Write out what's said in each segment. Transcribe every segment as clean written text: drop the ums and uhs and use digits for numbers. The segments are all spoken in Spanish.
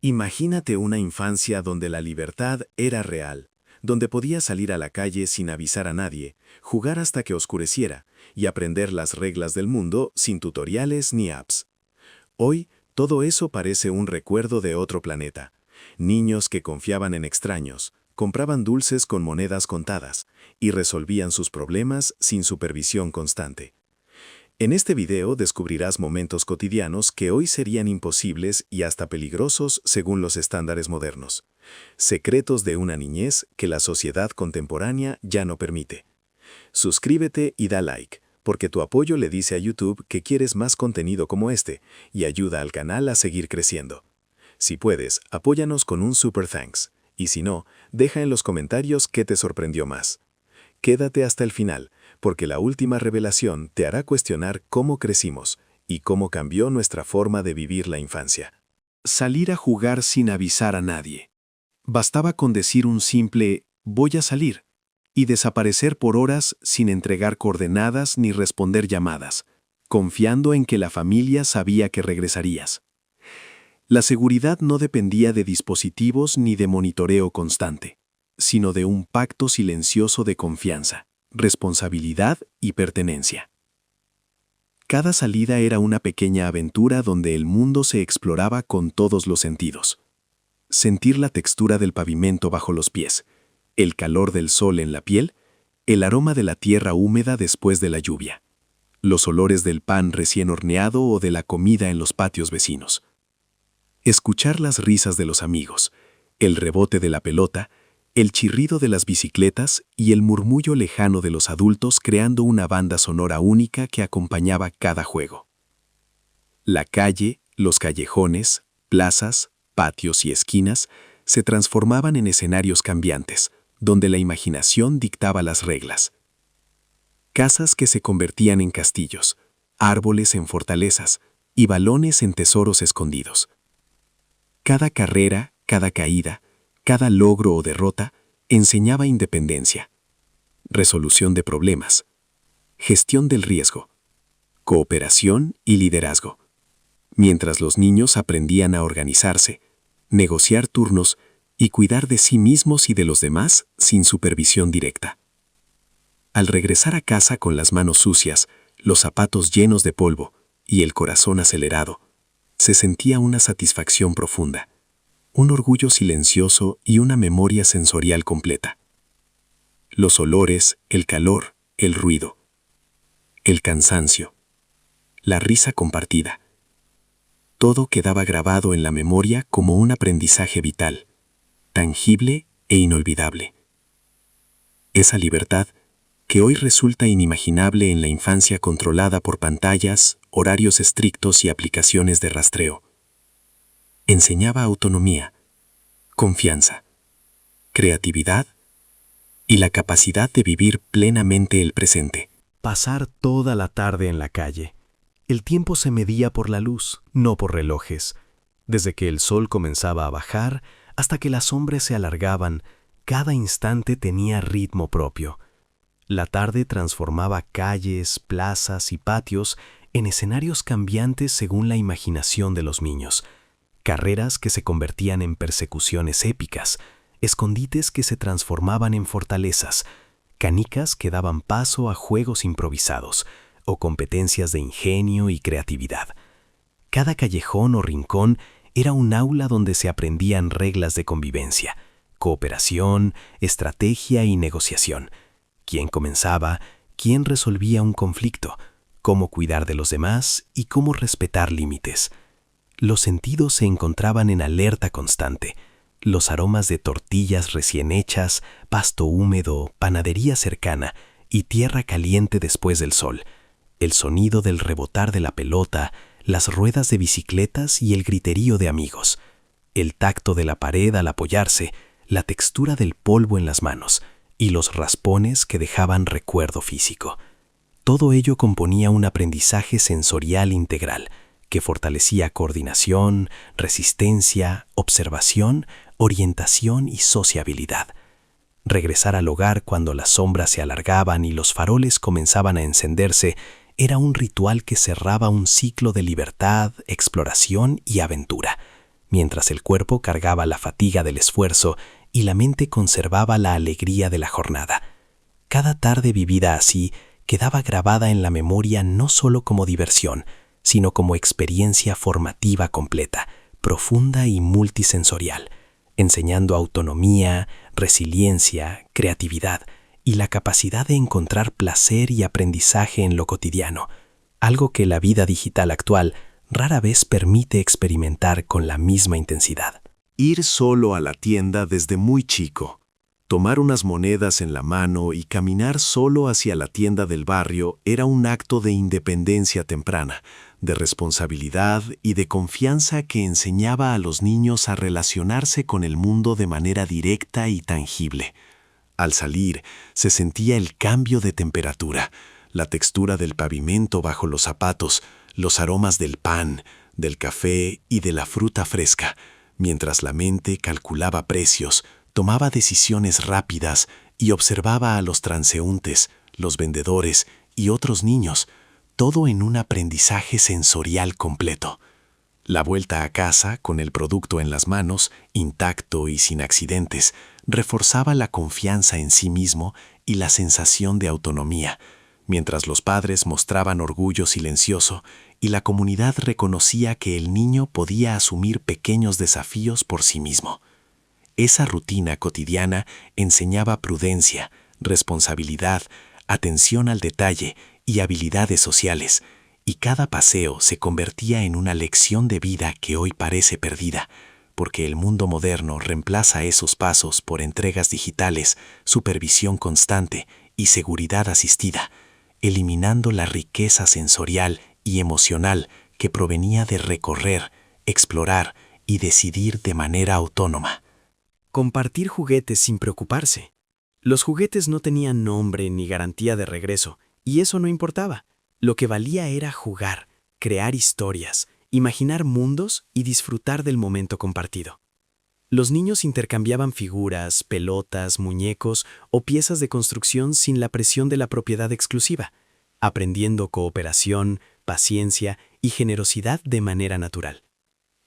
Imagínate una infancia donde la libertad era real, donde podías salir a la calle sin avisar a nadie, jugar hasta que oscureciera y aprender las reglas del mundo sin tutoriales ni apps. Hoy, todo eso parece un recuerdo de otro planeta. Niños que confiaban en extraños, compraban dulces con monedas contadas y resolvían sus problemas sin supervisión constante. En este video descubrirás momentos cotidianos que hoy serían imposibles y hasta peligrosos según los estándares modernos. Secretos de una niñez que la sociedad contemporánea ya no permite. Suscríbete y da like, porque tu apoyo le dice a YouTube que quieres más contenido como este y ayuda al canal a seguir creciendo. Si puedes, apóyanos con un super thanks, y si no, deja en los comentarios qué te sorprendió más. Quédate hasta el final, porque la última revelación te hará cuestionar cómo crecimos y cómo cambió nuestra forma de vivir la infancia. Salir a jugar sin avisar a nadie. Bastaba con decir un simple «voy a salir» y desaparecer por horas sin entregar coordenadas ni responder llamadas, confiando en que la familia sabía que regresarías. La seguridad no dependía de dispositivos ni de monitoreo constante, sino de un pacto silencioso de confianza, responsabilidad y pertenencia. Cada salida era una pequeña aventura donde el mundo se exploraba con todos los sentidos. Sentir la textura del pavimento bajo los pies, el calor del sol en la piel, el aroma de la tierra húmeda después de la lluvia, los olores del pan recién horneado o de la comida en los patios vecinos. Escuchar las risas de los amigos, el rebote de la pelota, el chirrido de las bicicletas y el murmullo lejano de los adultos creando una banda sonora única que acompañaba cada juego. La calle, los callejones, plazas, patios y esquinas se transformaban en escenarios cambiantes, donde la imaginación dictaba las reglas. Casas que se convertían en castillos, árboles en fortalezas y balones en tesoros escondidos. Cada carrera, cada caída, cada logro o derrota enseñaba independencia, resolución de problemas, gestión del riesgo, cooperación y liderazgo, mientras los niños aprendían a organizarse, negociar turnos y cuidar de sí mismos y de los demás sin supervisión directa. Al regresar a casa con las manos sucias, los zapatos llenos de polvo y el corazón acelerado, se sentía una satisfacción profunda, un orgullo silencioso y una memoria sensorial completa. Los olores, el calor, el ruido, el cansancio, la risa compartida. Todo quedaba grabado en la memoria como un aprendizaje vital, tangible e inolvidable. Esa libertad, que hoy resulta inimaginable en la infancia controlada por pantallas, horarios estrictos y aplicaciones de rastreo, enseñaba autonomía, confianza, creatividad y la capacidad de vivir plenamente el presente. Pasar toda la tarde en la calle. El tiempo se medía por la luz, no por relojes. Desde que el sol comenzaba a bajar hasta que las sombras se alargaban, cada instante tenía ritmo propio. La tarde transformaba calles, plazas y patios en escenarios cambiantes según la imaginación de los niños. Carreras que se convertían en persecuciones épicas, escondites que se transformaban en fortalezas, canicas que daban paso a juegos improvisados o competencias de ingenio y creatividad. Cada callejón o rincón era un aula donde se aprendían reglas de convivencia, cooperación, estrategia y negociación. Quién comenzaba, quién resolvía un conflicto, cómo cuidar de los demás y cómo respetar límites. Los sentidos se encontraban en alerta constante. Los aromas de tortillas recién hechas, pasto húmedo, panadería cercana y tierra caliente después del sol. El sonido del rebotar de la pelota, las ruedas de bicicletas y el griterío de amigos. El tacto de la pared al apoyarse, la textura del polvo en las manos y los raspones que dejaban recuerdo físico. Todo ello componía un aprendizaje sensorial integral que fortalecía coordinación, resistencia, observación, orientación y sociabilidad. Regresar al hogar cuando las sombras se alargaban y los faroles comenzaban a encenderse era un ritual que cerraba un ciclo de libertad, exploración y aventura, mientras el cuerpo cargaba la fatiga del esfuerzo y la mente conservaba la alegría de la jornada. Cada tarde vivida así quedaba grabada en la memoria no solo como diversión, sino como experiencia formativa completa, profunda y multisensorial, enseñando autonomía, resiliencia, creatividad y la capacidad de encontrar placer y aprendizaje en lo cotidiano, algo que la vida digital actual rara vez permite experimentar con la misma intensidad. Ir solo a la tienda desde muy chico, tomar unas monedas en la mano y caminar solo hacia la tienda del barrio era un acto de independencia temprana, de responsabilidad y de confianza que enseñaba a los niños a relacionarse con el mundo de manera directa y tangible. Al salir, se sentía el cambio de temperatura, la textura del pavimento bajo los zapatos, los aromas del pan, del café y de la fruta fresca, mientras la mente calculaba precios, tomaba decisiones rápidas y observaba a los transeúntes, los vendedores y otros niños, todo en un aprendizaje sensorial completo. La vuelta a casa, con el producto en las manos, intacto y sin accidentes, reforzaba la confianza en sí mismo y la sensación de autonomía, mientras los padres mostraban orgullo silencioso y la comunidad reconocía que el niño podía asumir pequeños desafíos por sí mismo. Esa rutina cotidiana enseñaba prudencia, responsabilidad, atención al detalle y habilidades sociales, y cada paseo se convertía en una lección de vida que hoy parece perdida, porque el mundo moderno reemplaza esos pasos por entregas digitales, supervisión constante y seguridad asistida, eliminando la riqueza sensorial y emocional que provenía de recorrer, explorar y decidir de manera autónoma. Compartir juguetes sin preocuparse. Los juguetes no tenían nombre ni garantía de regreso, y eso no importaba. Lo que valía era jugar, crear historias, imaginar mundos y disfrutar del momento compartido. Los niños intercambiaban figuras, pelotas, muñecos o piezas de construcción sin la presión de la propiedad exclusiva, aprendiendo cooperación, paciencia y generosidad de manera natural.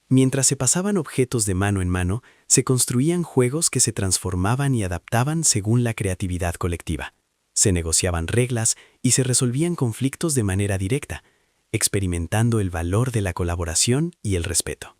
Mientras se pasaban objetos de mano en mano, se construían juegos que se transformaban y adaptaban según la creatividad colectiva. Se negociaban reglas y se resolvían conflictos de manera directa, experimentando el valor de la colaboración y el respeto.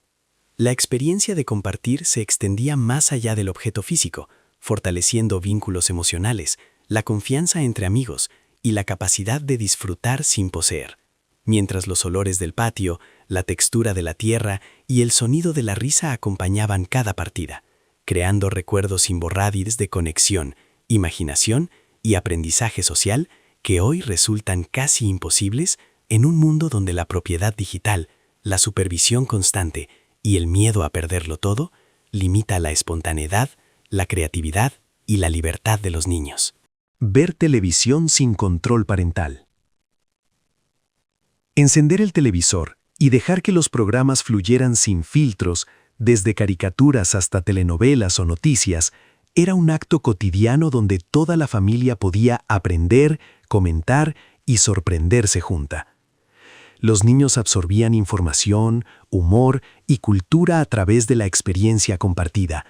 La experiencia de compartir se extendía más allá del objeto físico, fortaleciendo vínculos emocionales, la confianza entre amigos y la capacidad de disfrutar sin poseer, mientras los olores del patio, la textura de la tierra y el sonido de la risa acompañaban cada partida, creando recuerdos imborrables de conexión, imaginación y aprendizaje social que hoy resultan casi imposibles en un mundo donde la propiedad digital, la supervisión constante y el miedo a perderlo todo limita la espontaneidad, la creatividad y la libertad de los niños. Ver televisión sin control parental. Encender el televisor y dejar que los programas fluyeran sin filtros, desde caricaturas hasta telenovelas o noticias, era un acto cotidiano donde toda la familia podía aprender, comentar y sorprenderse junta. Los niños absorbían información, humor y cultura a través de la experiencia compartida,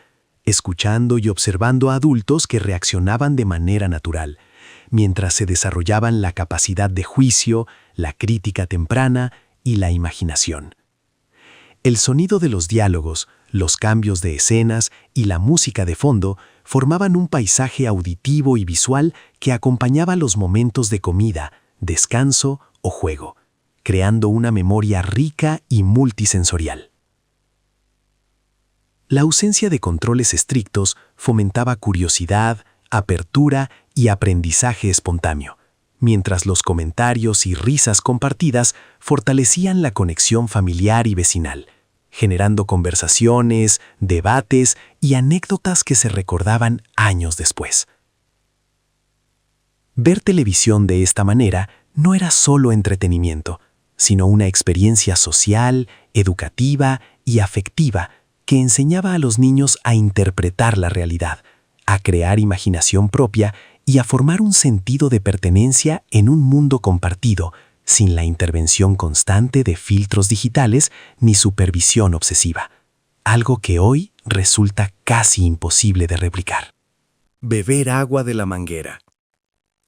escuchando y observando a adultos que reaccionaban de manera natural, mientras se desarrollaban la capacidad de juicio, la crítica temprana y la imaginación. El sonido de los diálogos, los cambios de escenas y la música de fondo formaban un paisaje auditivo y visual que acompañaba los momentos de comida, descanso o juego, creando una memoria rica y multisensorial. La ausencia de controles estrictos fomentaba curiosidad, apertura y aprendizaje espontáneo, mientras los comentarios y risas compartidas fortalecían la conexión familiar y vecinal, generando conversaciones, debates y anécdotas que se recordaban años después. Ver televisión de esta manera no era solo entretenimiento, sino una experiencia social, educativa y afectiva que enseñaba a los niños a interpretar la realidad, a crear imaginación propia y a formar un sentido de pertenencia en un mundo compartido, sin la intervención constante de filtros digitales ni supervisión obsesiva. algo que hoy resulta casi imposible de replicar. Beber agua de la manguera.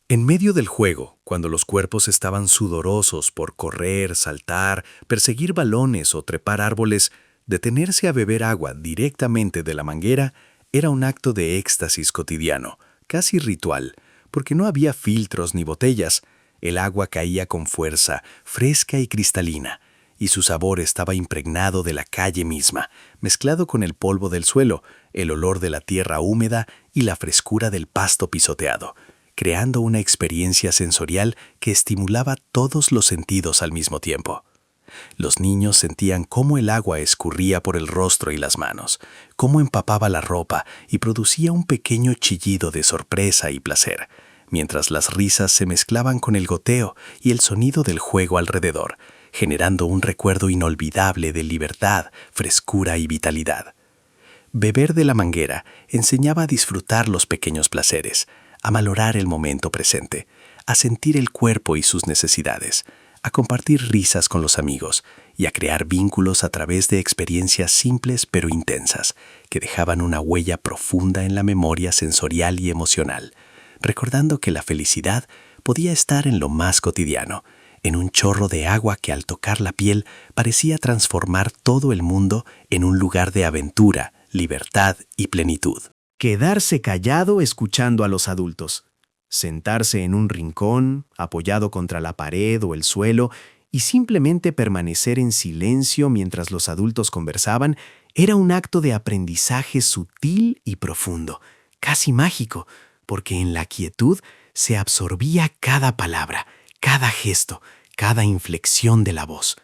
En medio del juego, cuando los cuerpos estaban sudorosos por correr, saltar, perseguir balones o trepar árboles, detenerse a beber agua directamente de la manguera era un acto de éxtasis cotidiano, casi ritual, porque no había filtros ni botellas. El agua caía con fuerza, fresca y cristalina, y su sabor estaba impregnado de la calle misma, mezclado con el polvo del suelo, el olor de la tierra húmeda y la frescura del pasto pisoteado, creando una experiencia sensorial que estimulaba todos los sentidos al mismo tiempo. Los niños sentían cómo el agua escurría por el rostro y las manos, cómo empapaba la ropa y producía un pequeño chillido de sorpresa y placer, mientras las risas se mezclaban con el goteo y el sonido del juego alrededor, generando un recuerdo inolvidable de libertad, frescura y vitalidad. Beber de la manguera enseñaba a disfrutar los pequeños placeres, a valorar el momento presente, a sentir el cuerpo y sus necesidades, a compartir risas con los amigos y a crear vínculos a través de experiencias simples pero intensas que dejaban una huella profunda en la memoria sensorial y emocional, recordando que la felicidad podía estar en lo más cotidiano, en un chorro de agua que al tocar la piel parecía transformar todo el mundo en un lugar de aventura, libertad y plenitud. Quedarse callado escuchando a los adultos. Sentarse en un rincón, apoyado contra la pared o el suelo, y simplemente permanecer en silencio mientras los adultos conversaban, era un acto de aprendizaje sutil y profundo, casi mágico, porque en la quietud se absorbía cada palabra, cada gesto, cada inflexión de la voz.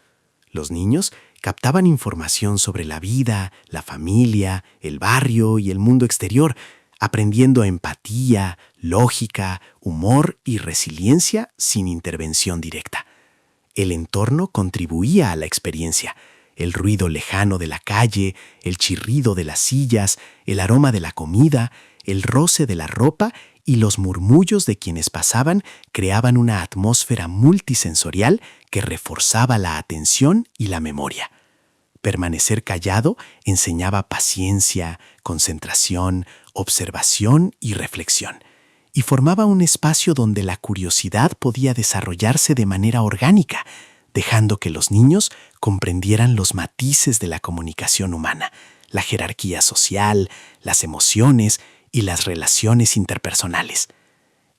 Los niños captaban información sobre la vida, la familia, el barrio y el mundo exterior, aprendiendo empatía, lógica, humor y resiliencia sin intervención directa. El entorno contribuía a la experiencia. El ruido lejano de la calle, el chirrido de las sillas, el aroma de la comida, el roce de la ropa y los murmullos de quienes pasaban creaban una atmósfera multisensorial que reforzaba la atención y la memoria. Permanecer callado enseñaba paciencia, concentración, observación y reflexión, y formaba un espacio donde la curiosidad podía desarrollarse de manera orgánica, dejando que los niños comprendieran los matices de la comunicación humana, la jerarquía social, las emociones y las relaciones interpersonales.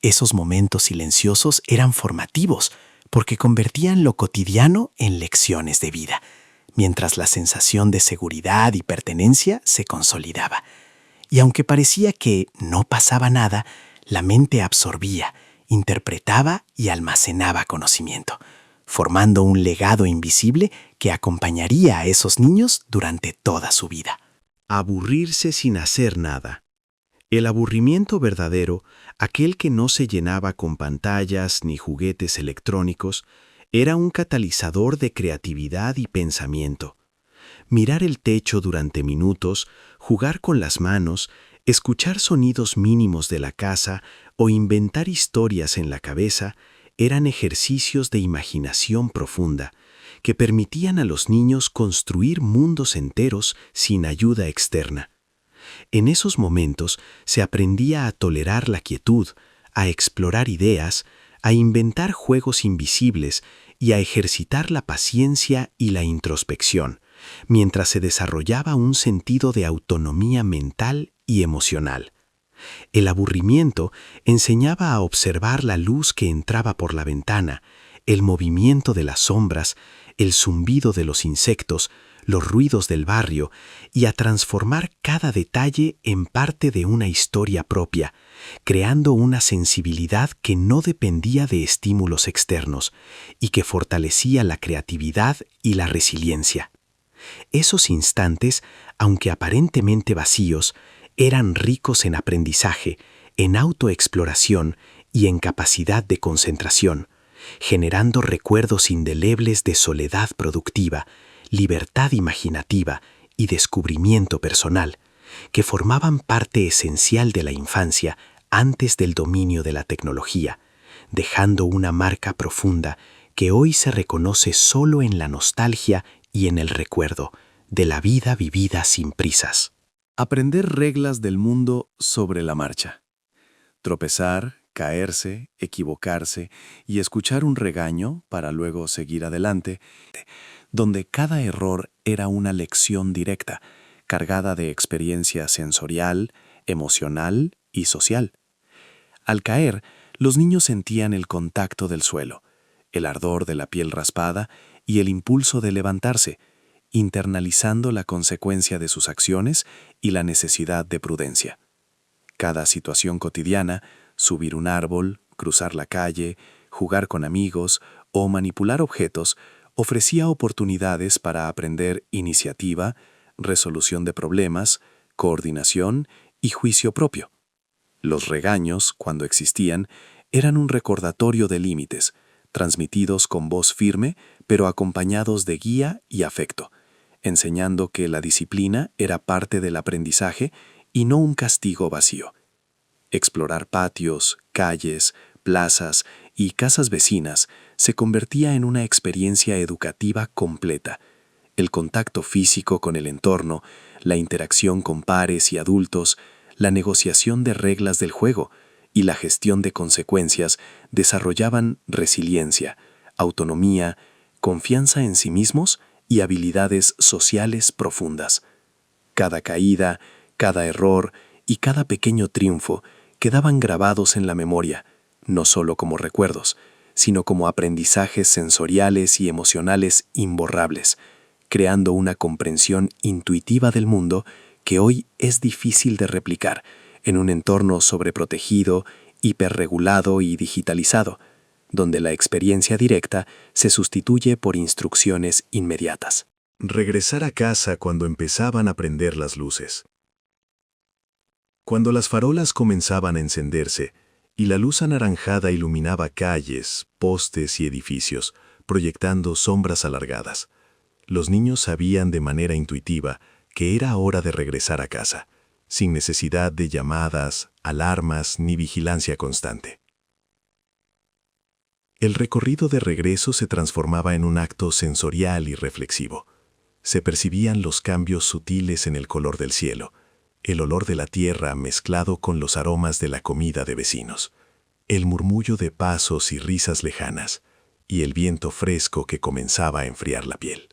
Esos momentos silenciosos eran formativos porque convertían lo cotidiano en lecciones de vida, mientras la sensación de seguridad y pertenencia se consolidaba. Y aunque parecía que no pasaba nada, la mente absorbía, interpretaba y almacenaba conocimiento, formando un legado invisible que acompañaría a esos niños durante toda su vida. Aburrirse sin hacer nada. El aburrimiento verdadero, aquel que no se llenaba con pantallas ni juguetes electrónicos, era un catalizador de creatividad y pensamiento. Mirar el techo durante minutos, jugar con las manos, escuchar sonidos mínimos de la casa o inventar historias en la cabeza eran ejercicios de imaginación profunda que permitían a los niños construir mundos enteros sin ayuda externa. En esos momentos se aprendía a tolerar la quietud, a explorar ideas, a inventar juegos invisibles y a ejercitar la paciencia y la introspección, mientras se desarrollaba un sentido de autonomía mental y emocional. El aburrimiento enseñaba a observar la luz que entraba por la ventana, el movimiento de las sombras, el zumbido de los insectos, los ruidos del barrio y a transformar cada detalle en parte de una historia propia, creando una sensibilidad que no dependía de estímulos externos y que fortalecía la creatividad y la resiliencia. Esos instantes, aunque aparentemente vacíos, eran ricos en aprendizaje, en autoexploración y en capacidad de concentración, generando recuerdos indelebles de soledad productiva, libertad imaginativa y descubrimiento personal, que formaban parte esencial de la infancia antes del dominio de la tecnología, dejando una marca profunda que hoy se reconoce solo en la nostalgia y en el recuerdo, de la vida vivida sin prisas. Aprender reglas del mundo sobre la marcha. Tropezar, caerse, equivocarse y escuchar un regaño para luego seguir adelante, donde cada error era una lección directa, cargada de experiencia sensorial, emocional y social. Al caer, los niños sentían el contacto del suelo, el ardor de la piel raspada y el impulso de levantarse, internalizando la consecuencia de sus acciones y la necesidad de prudencia. Cada situación cotidiana, subir un árbol, cruzar la calle, jugar con amigos o manipular objetos, ofrecía oportunidades para aprender iniciativa, resolución de problemas, coordinación y juicio propio. Los regaños, cuando existían, eran un recordatorio de límites, transmitidos con voz firme, pero acompañados de guía y afecto, enseñando que la disciplina era parte del aprendizaje y no un castigo vacío. Explorar patios, calles, plazas y casas vecinas se convertía en una experiencia educativa completa. El contacto físico con el entorno, la interacción con pares y adultos, la negociación de reglas del juego y la gestión de consecuencias desarrollaban resiliencia, autonomía, confianza en sí mismos y habilidades sociales profundas. Cada caída, cada error y cada pequeño triunfo quedaban grabados en la memoria, no solo como recuerdos, sino como aprendizajes sensoriales y emocionales imborrables, creando una comprensión intuitiva del mundo que hoy es difícil de replicar en un entorno sobreprotegido, hiperregulado y digitalizado, donde la experiencia directa se sustituye por instrucciones inmediatas. Regresar a casa cuando empezaban a prender las luces. Cuando las farolas comenzaban a encenderse y la luz anaranjada iluminaba calles, postes y edificios, proyectando sombras alargadas, los niños sabían de manera intuitiva que era hora de regresar a casa, sin necesidad de llamadas, alarmas ni vigilancia constante. El recorrido de regreso se transformaba en un acto sensorial y reflexivo. Se percibían los cambios sutiles en el color del cielo, el olor de la tierra mezclado con los aromas de la comida de vecinos, el murmullo de pasos y risas lejanas, y el viento fresco que comenzaba a enfriar la piel.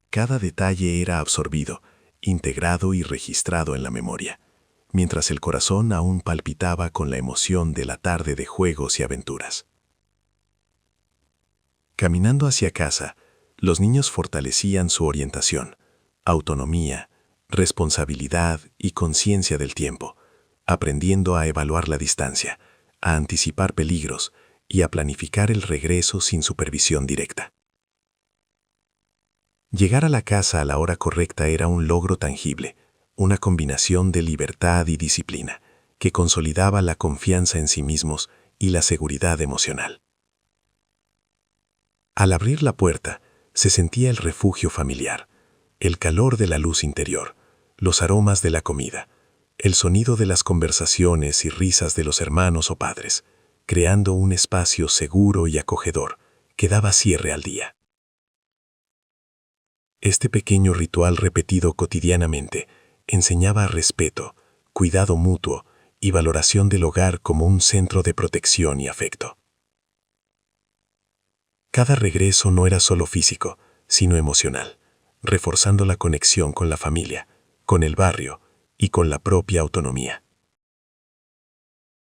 Cada detalle era absorbido, integrado y registrado en la memoria, mientras el corazón aún palpitaba con la emoción de la tarde de juegos y aventuras. Caminando hacia casa, los niños fortalecían su orientación, autonomía, responsabilidad y conciencia del tiempo, aprendiendo a evaluar la distancia, a anticipar peligros y a planificar el regreso sin supervisión directa. Llegar a la casa a la hora correcta era un logro tangible, una combinación de libertad y disciplina, que consolidaba la confianza en sí mismos y la seguridad emocional. Al abrir la puerta, se sentía el refugio familiar, el calor de la luz interior, los aromas de la comida, el sonido de las conversaciones y risas de los hermanos o padres, creando un espacio seguro y acogedor que daba cierre al día. Este pequeño ritual repetido cotidianamente enseñaba respeto, cuidado mutuo y valoración del hogar como un centro de protección y afecto. Cada regreso no era solo físico, sino emocional, reforzando la conexión con la familia, con el barrio y con la propia autonomía.